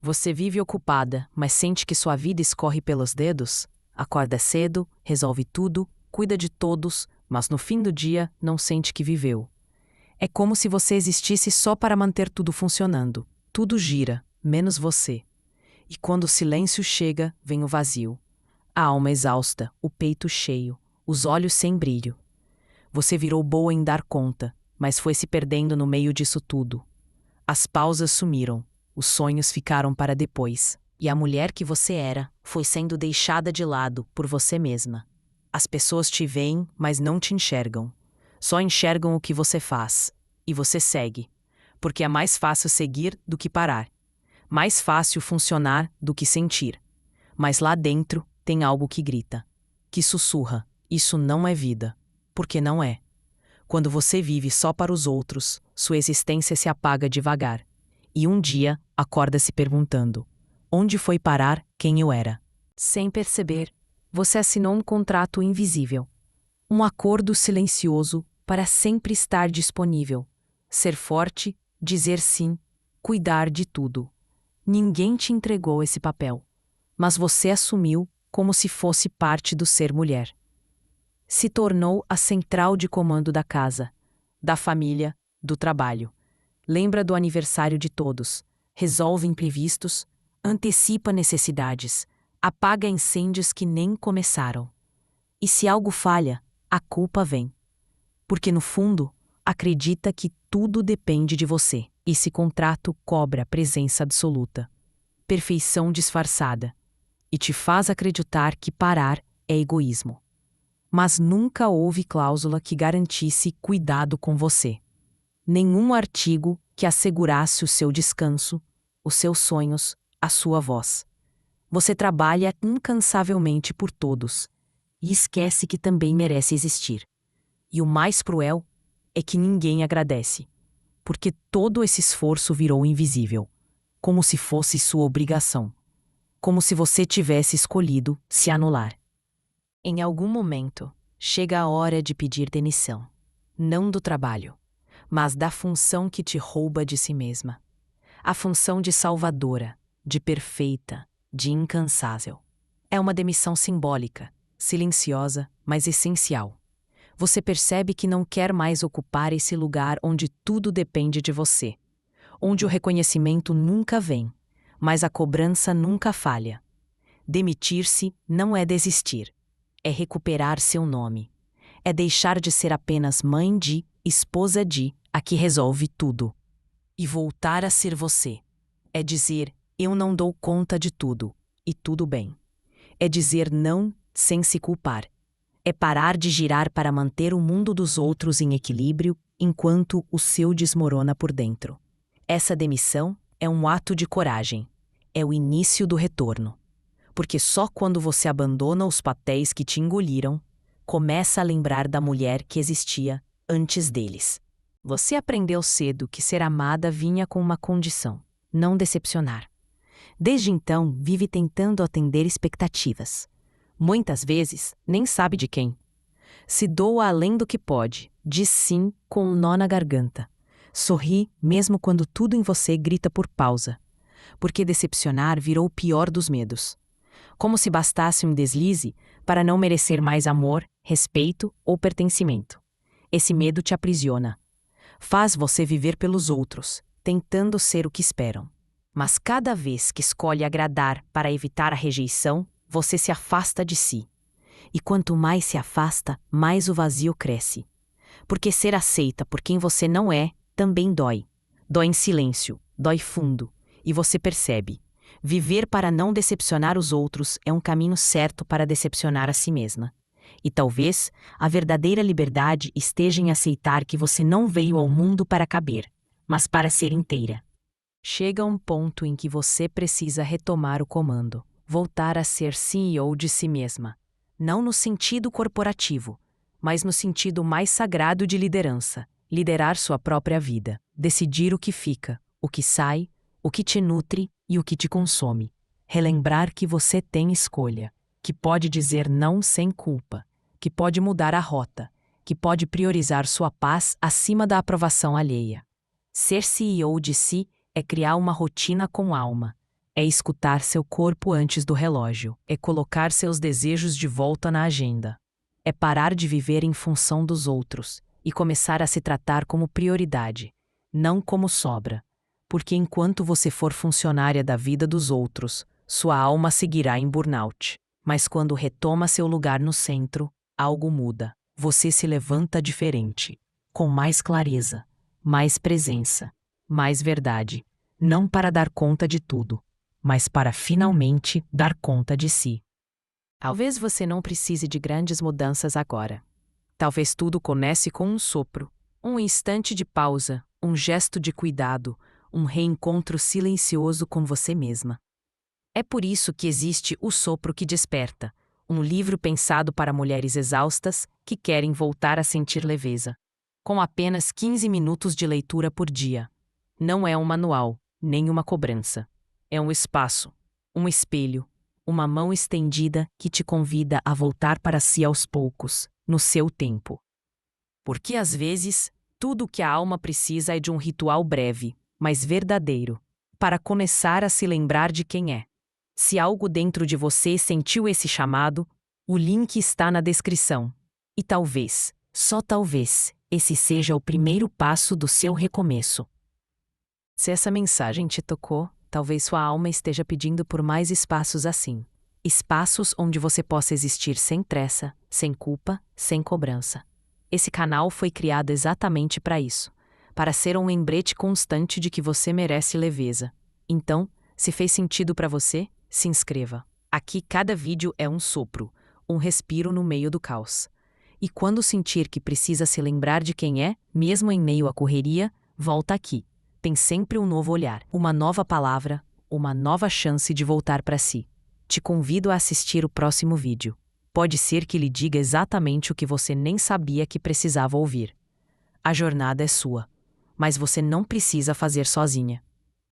Você vive ocupada, mas sente que sua vida escorre pelos dedos? Acorda cedo, resolve tudo, cuida de todos, mas no fim do dia não sente que viveu. É como se você existisse só para manter tudo funcionando. Tudo gira, menos você. E quando o silêncio chega, vem o vazio. A alma exausta, o peito cheio, os olhos sem brilho. Você virou boa em dar conta, mas foi se perdendo no meio disso tudo. As pausas sumiram, os sonhos ficaram para depois, e a mulher que você era foi sendo deixada de lado por você mesma. As pessoas te veem, mas não te enxergam. Só enxergam o que você faz, e você segue, porque é mais fácil seguir do que parar. Mais fácil funcionar do que sentir. Mas lá dentro tem algo que grita, que sussurra: isso não é vida. Porque não é. Quando você vive só para os outros, sua existência se apaga devagar. E um dia, acorda se perguntando: onde foi parar quem eu era? Sem perceber, você assinou um contrato invisível. Um acordo silencioso para sempre estar disponível. Ser forte, dizer sim, cuidar de tudo. Ninguém te entregou esse papel, mas você assumiu como se fosse parte do ser mulher. Se tornou a central de comando da casa, da família, do trabalho. Lembra do aniversário de todos, resolve imprevistos, antecipa necessidades, apaga incêndios que nem começaram. E se algo falha, a culpa vem. Porque no fundo, acredita que tudo depende de você. Esse contrato cobra presença absoluta, perfeição disfarçada, e te faz acreditar que parar é egoísmo. Mas nunca houve cláusula que garantisse cuidado com você. Nenhum artigo que assegurasse o seu descanso, os seus sonhos, a sua voz. Você trabalha incansavelmente por todos e esquece que também merece existir. E o mais cruel é que ninguém agradece, porque todo esse esforço virou invisível, como se fosse sua obrigação, como se você tivesse escolhido se anular. Em algum momento, chega a hora de pedir demissão. Não do trabalho, mas da função que te rouba de si mesma. A função de salvadora, de perfeita, de incansável. É uma demissão simbólica, silenciosa, mas essencial. Você percebe que não quer mais ocupar esse lugar onde tudo depende de você. Onde o reconhecimento nunca vem, mas a cobrança nunca falha. Demitir-se não é desistir. É recuperar seu nome. É deixar de ser apenas mãe de, esposa de, a que resolve tudo. E voltar a ser você. É dizer: eu não dou conta de tudo, e tudo bem. É dizer não sem se culpar. É parar de girar para manter o mundo dos outros em equilíbrio enquanto o seu desmorona por dentro. Essa demissão é um ato de coragem. É o início do retorno. Porque só quando você abandona os papéis que te engoliram, começa a lembrar da mulher que existia antes deles. Você aprendeu cedo que ser amada vinha com uma condição: não decepcionar. Desde então, vive tentando atender expectativas. Muitas vezes, nem sabe de quem. Se doa além do que pode, diz sim com um nó na garganta. Sorri mesmo quando tudo em você grita por pausa. Porque decepcionar virou o pior dos medos. Como se bastasse um deslize para não merecer mais amor, respeito ou pertencimento. Esse medo te aprisiona. Faz você viver pelos outros, tentando ser o que esperam. Mas cada vez que escolhe agradar para evitar a rejeição, você se afasta de si. E quanto mais se afasta, mais o vazio cresce. Porque ser aceita por quem você não é também dói. Dói em silêncio, dói fundo. E você percebe. Viver para não decepcionar os outros é um caminho certo para decepcionar a si mesma. E talvez a verdadeira liberdade esteja em aceitar que você não veio ao mundo para caber, mas para ser inteira. Chega um ponto em que você precisa retomar o comando, voltar a ser CEO de si mesma. Não no sentido corporativo, mas no sentido mais sagrado de liderança. Liderar sua própria vida, decidir o que fica, o que sai, o que te nutre e o que te consome. Relembrar que você tem escolha, que pode dizer não sem culpa, que pode mudar a rota, que pode priorizar sua paz acima da aprovação alheia. Ser CEO de si é criar uma rotina com alma, É escutar seu corpo antes do relógio. É colocar seus desejos de volta na agenda. É parar de viver em função dos outros e começar a se tratar como prioridade, não como sobra. Porque enquanto você for funcionária da vida dos outros, sua alma seguirá em burnout. Mas quando retoma seu lugar no centro, algo muda. Você se levanta diferente, com mais clareza, mais presença, mais verdade. Não para dar conta de tudo, mas para finalmente dar conta de si. Talvez você não precise de grandes mudanças agora. Talvez tudo comece com um sopro, um instante de pausa, um gesto de cuidado, um reencontro silencioso com você mesma. É por isso que existe O Sopro que Desperta, um livro pensado para mulheres exaustas que querem voltar a sentir leveza. Com apenas 15 minutos de leitura por dia. Não é um manual, nem uma cobrança. É um espaço, um espelho, uma mão estendida que te convida a voltar para si aos poucos, no seu tempo. Porque às vezes, tudo o que a alma precisa é de um ritual breve, mas verdadeiro, para começar a se lembrar de quem é. Se algo dentro de você sentiu esse chamado, o link está na descrição. E talvez, só talvez, esse seja o primeiro passo do seu recomeço. Se essa mensagem te tocou, talvez sua alma esteja pedindo por mais espaços assim. Espaços onde você possa existir sem pressa, sem culpa, sem cobrança. Esse canal foi criado exatamente para isso, para ser um lembrete constante de que você merece leveza. Então, se fez sentido para você, se inscreva. Aqui cada vídeo é um sopro, um respiro no meio do caos. E quando sentir que precisa se lembrar de quem é, mesmo em meio à correria, volta aqui. Tem sempre um novo olhar, uma nova palavra, uma nova chance de voltar para si. Te convido a assistir o próximo vídeo. Pode ser que lhe diga exatamente o que você nem sabia que precisava ouvir. A jornada é sua, mas você não precisa fazer sozinha.